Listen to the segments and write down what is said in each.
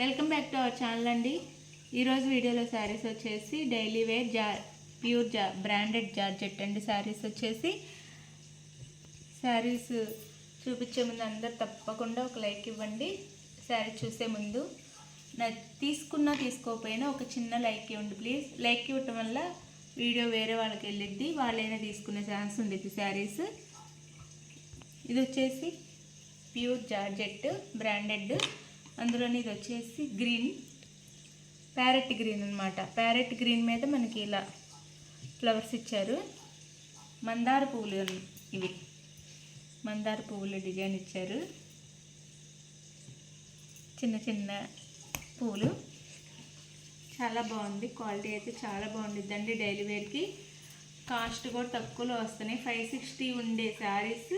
Welcome back to our channel అండి. ఈరోజు వీడియోలో శారీస్ వచ్చేసి daily wear pure branded georgette అండి. శారీస్ వచ్చేసి శారీస్ చూపించే ముందు అందరు తప్పకుండా ఒక లైక్ ఇవ్వండి. శారీ చూసే ముందు తీసుకున్నా తీసుకోకపోయినా ఒక చిన్న లైక్ ఇవ్వండి ప్లీజ్. లైక్ ఇవ్వటం వల్ల వీడియో వేరే వాళ్ళకి వెళ్ళిద్ది, వాళ్ళైనా తీసుకునే ఛాన్స్ ఉండేది. శారీస్ ఇది వచ్చేసి ప్యూర్ జార్జెట్ బ్రాండెడ్, అందులోని ఇది వచ్చేసి గ్రీన్, ప్యారెట్ గ్రీన్ అనమాట. ప్యారెట్ గ్రీన్ మీద మనకి ఇలా ఫ్లవర్స్ ఇచ్చారు. మందార పువ్వులు, ఇవి మందార పువ్వుల డిజైన్ ఇచ్చారు. చిన్న చిన్న పువ్వులు, చాలా బాగుంది. క్వాలిటీ అయితే చాలా బాగుండిద్దండి. డైలీ వేర్కి కాస్ట్ కూడా తక్కువలో వస్తున్నాయి. 560 ఉండే శారీస్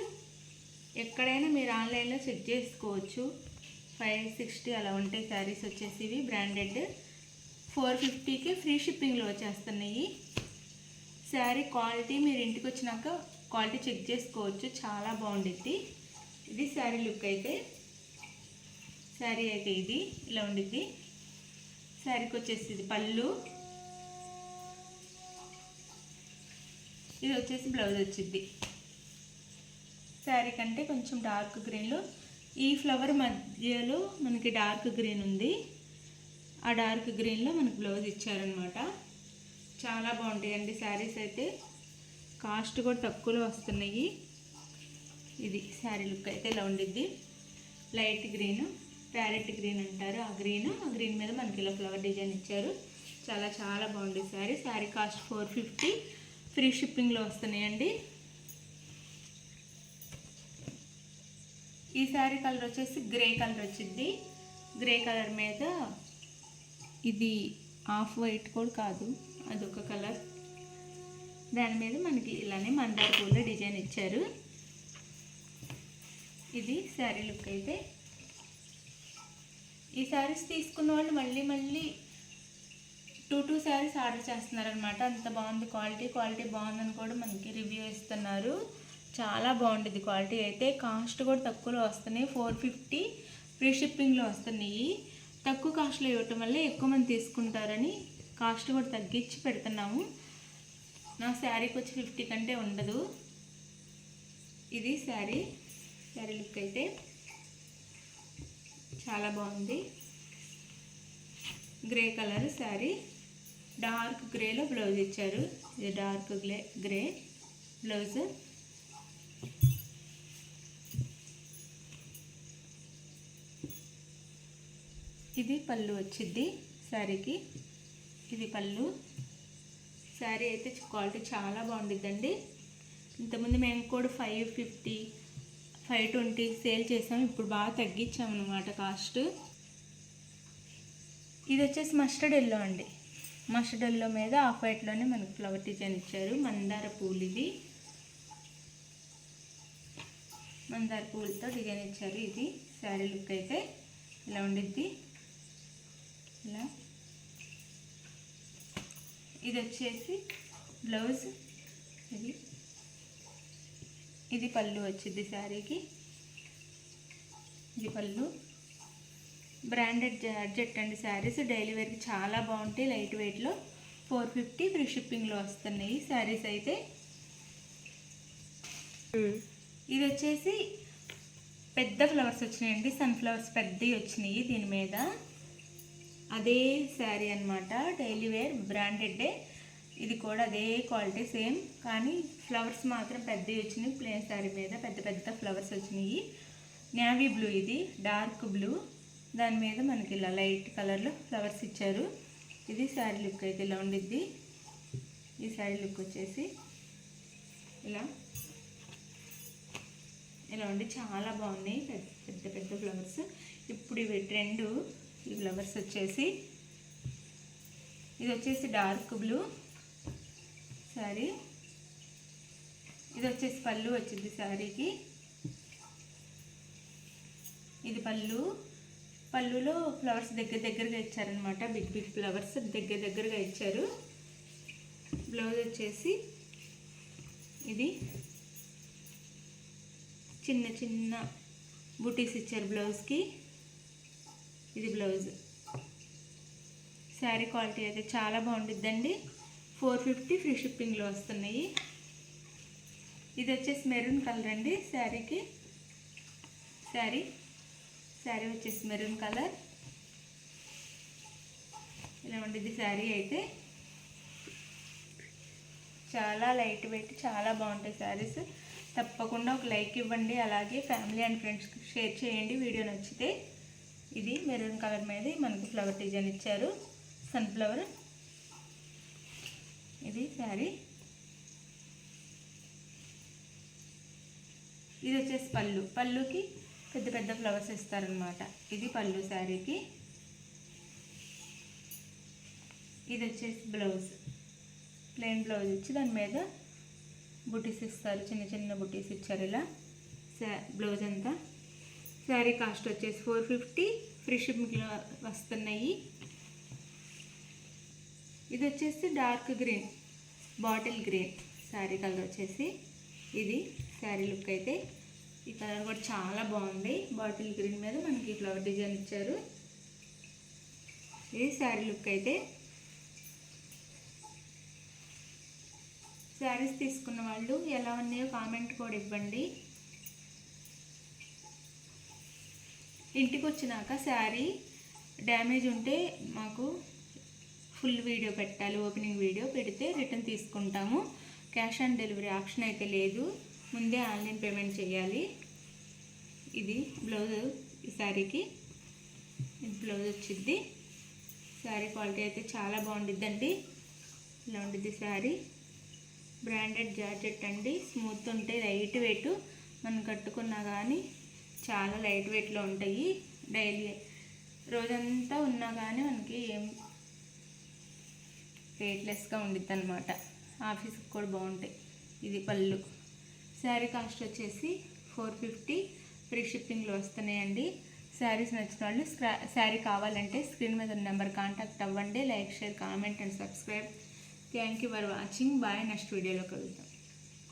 ఎక్కడైనా మీరు ఆన్లైన్లో చెక్ చేసుకోవచ్చు. 560 అలా ఉంటాయి శారీస్ వచ్చేసి. ఇవి బ్రాండెడ్ 450కి ఫ్రీ షిప్పింగ్లో వచ్చేస్తున్నాయి. శారీ క్వాలిటీ మీరు ఇంటికి వచ్చినాక క్వాలిటీ చెక్ చేసుకోవచ్చు, చాలా బాగుండిద్ది. ఇది శారీ లుక్ అయితే. శారీ అయితే ఇది ఇలా ఉండిద్ది. శారీకి వచ్చేసి ఇది పళ్ళు, ఇది వచ్చేసి బ్లౌజ్ వచ్చింది. శారీ కంటే కొంచెం డార్క్ గ్రీన్లో ఈ ఫ్లవర్ మధ్యలో మనకి డార్క్ గ్రీన్ ఉంది. ఆ డార్క్ గ్రీన్లో మనకి బ్లౌజ్ ఇచ్చారనమాట. చాలా బాగుంటాయండి శారీస్ అయితే. కాస్ట్ కూడా తక్కువలో వస్తున్నాయి. ఇది శారీ లుక్ అయితే ఇలా ఉండిద్ది. లైట్ గ్రీన్, ప్యారెట్ గ్రీన్ అంటారు. ఆ గ్రీన్ మీద మనకి ఇలా ఫ్లవర్ డిజైన్ ఇచ్చారు. చాలా చాలా బాగుంది శారీ. శారీ కాస్ట్ 450, ఫ్రీ షిప్పింగ్లో వస్తున్నాయండి. ఈ శారీ కలర్ వచ్చేసి గ్రే కలర్ వచ్చింది. గ్రే కలర్ మీద ఇది ఆఫ్ వైట్ కూడా కాదు, అదొక కలర్. దాని మీద మనకి ఇలానే మందార పూల డిజైన్ ఇచ్చారు. ఇది శారీ లుక్ అయితే. ఈ శారీస్ తీసుకున్న వాళ్ళు మళ్ళీ 2 శారీస్ ఆర్డర్ చేస్తున్నారనమాట. అంత బాగుంది క్వాలిటీ బాగుందని కూడా మనకి రివ్యూ ఇస్తున్నారు. చాలా బాగుంటుంది క్వాలిటీ అయితే. కాస్ట్ కూడా తక్కువలో వస్తున్నాయి. 450 ఫ్రీ షిప్పింగ్లో వస్తున్నాయి. తక్కువ కాస్ట్లో ఇవ్వటం వల్ల ఎక్కువ మంది తీసుకుంటారని కాస్ట్ కూడా తగ్గించి పెడుతున్నాము. నా శారీకి వచ్చి 50 కంటే ఉండదు. ఇది శారీ లుక్ అయితే చాలా బాగుంది. గ్రే కలర్ శారీ, డార్క్ గ్రేలో బ్లౌజ్ ఇచ్చారు. ఇది డార్క్ గ్రే బ్లౌజ్. ఇది పళ్ళు వచ్చింది శారీకి. ఇది పళ్ళు. శారీ అయితే క్వాలిటీ చాలా బాగుండిద్దండి. ఇంతకుముందు మేము కూడా 550, 520 సేల్ చేసాము. ఇప్పుడు బాగా తగ్గించాము అనమాట కాస్ట్. ఇది వచ్చేసి మస్టర్డ్ ఎల్లో అండి. మస్టర్డ్ ఎల్లో మీద ఆఫ్ వైట్లోనే మనకు ఫ్లవర్ డిజైన్ ఇచ్చారు. మందార పూలు, ఇది మందార పూలతో డిజైన్ ఇచ్చారు. ఇది శారీ లుక్ అయితే ఇలా ఉండిద్ది. ఇలా ఇది వచ్చేసి బ్లౌజ్. ఇది పళ్ళు వచ్చింది శారీకి. ఇది పళ్ళు. బ్రాండెడ్ జార్జెట్ అండి శారీస్. డైలీ వేర్కి చాలా బాగుంటాయి. లైట్ వెయిట్లో 450 ఫ్రీ షిప్పింగ్లో వస్తున్నాయి శారీస్ అయితే. ఇది వచ్చేసి పెద్ద ఫ్లవర్స్ వచ్చినాయండి. సన్ఫ్లవర్స్ పెద్దవి వచ్చినాయి దీని మీద. అదే శారీ అనమాట. డైలీ వేర్ బ్రాండెడ్డే. ఇది కూడా అదే క్వాలిటీ సేమ్, కానీ ఫ్లవర్స్ మాత్రం పెద్దవి వచ్చినాయి. ప్లెయిన్ శారీ మీద పెద్ద ఫ్లవర్స్ వచ్చినాయి. నేవీ బ్లూ, ఇది డార్క్ బ్లూ. దాని మీద మనకి ఇలా లైట్ కలర్లో ఫ్లవర్స్ ఇచ్చారు. ఇది శారీ లుక్ అయితే ఇలా ఉండిద్ది. ఈ శారీ లుక్ వచ్చేసి ఇలా ఉండి చాలా బాగున్నాయి. పెద్ద ఫ్లవర్స్. ఇప్పుడు ఇవి ట్రెండ్. ఈ ఫ్లవర్స్ వచ్చేసి ఇది వచ్చేసి డార్క్ బ్లూ శారీ. ఇది వచ్చేసి పళ్ళు వచ్చింది శారీకి. ఇది పళ్ళులో ఫ్లవర్స్ దగ్గరగా ఇచ్చారనమాట. బిగ్ ఫ్లవర్స్ దగ్గరగా ఇచ్చారు. బ్లౌజ్ వచ్చేసి ఇది చిన్న బూటీస్ ఇచ్చారు బ్లౌజ్కి. ఇది బ్లౌజ్. శారీ క్వాలిటీ అయితే చాలా బాగుంటుందండి. 450 ఫ్రీ షిప్పింగ్లో వస్తున్నాయి. ఇది వచ్చేసి మెరూన్ కలర్ అండి. శారీకి శారీ వచ్చేసి మెరూన్ కలర్. ఇలా ఉంటుంది శారీ అయితే. చాలా లైట్ వెయిట్, చాలా బాగుంటాయి శారీస్. తప్పకుండా ఒక లైక్ ఇవ్వండి, అలాగే ఫ్యామిలీ అండ్ ఫ్రెండ్స్కి షేర్ చేయండి వీడియో నచ్చితే. ఇది మెరూన్ కలర్ మీద మనకి ఫ్లవర్ డిజైన్ ఇచ్చారు, సన్ఫ్లవర్. ఇది శారీ. ఇది వచ్చేసి పళ్ళుకి పెద్ద పెద్ద ఫ్లవర్స్ ఇస్తారనమాట. ఇది పళ్ళు శారీకి. ఇది వచ్చేసి బ్లౌజ్, ప్లెయిన్ బ్లౌజ్ ఇచ్చి దాని మీద బుటీస్ ఇస్తారు, చిన్న చిన్న బుటీస్ ఇచ్చారు ఇలా బ్లౌజ్ అంతా. శారీ కాస్ట్ వచ్చేసి 450 ఫ్రీ షిప్పింగ్లో వస్తున్నాయి. ఇది వచ్చేసి dark green, bottle green sari colour వచ్చేసి. ఇది శారీ లుక్ అయితే. ఈ కలర్ కూడా చాలా బాగుంది. బాటిల్ గ్రీన్ మీద మనకి ఫ్లవర్ డిజైన్ ఇచ్చారు. ఇది శారీ లుక్ అయితే. శారీస్ తీసుకున్న వాళ్ళు ఎలా ఉన్నాయో కామెంట్ కూడా ఇవ్వండి. ఇంటికి వచ్చినాక శారీ డ్యామేజ్ ఉంటే మాకు ఫుల్ వీడియో పెట్టాలి, ఓపెనింగ్ వీడియో పెడితే రిటర్న్ తీసుకుంటాము. క్యాష్ ఆన్ డెలివరీ ఆప్షన్ అయితే లేదు, ముందే ఆన్లైన్ పేమెంట్ చేయాలి. ఇది బ్లౌజ్, ఈ శారీకి ఇది బ్లౌజ్ వచ్చింది. శారీ క్వాలిటీ అయితే చాలా బాగుండిద్దండి. ఇలా ఉండిద్ది శారీ. బ్రాండెడ్ జార్జెట్ అండి, స్మూత్ ఉంటాయి, లైట్ వెయిట్. మనం కట్టుకున్నా కానీ చాలా లైట్ వెయిట్లో ఉంటాయి. డైలీ రోజంతా ఉన్నా కానీ మనకి ఏం వెయిట్లెస్గా ఉండిద్ది అనమాట. ఆఫీస్కి కూడా బాగుంటాయి. ఇది పళ్ళు. శారీ కాస్ట్ వచ్చేసి 450 ఫ్రీ షిప్పింగ్లో వస్తున్నాయండి. శారీస్ నచ్చిన వాళ్ళు శారీ కావాలంటే స్క్రీన్ మీద ఉన్న నెంబర్ కాంటాక్ట్ అవ్వండి. Like, share, comment and subscribe. Thank you for watching. Bye. Next వీడియోలో కలుద్దాం.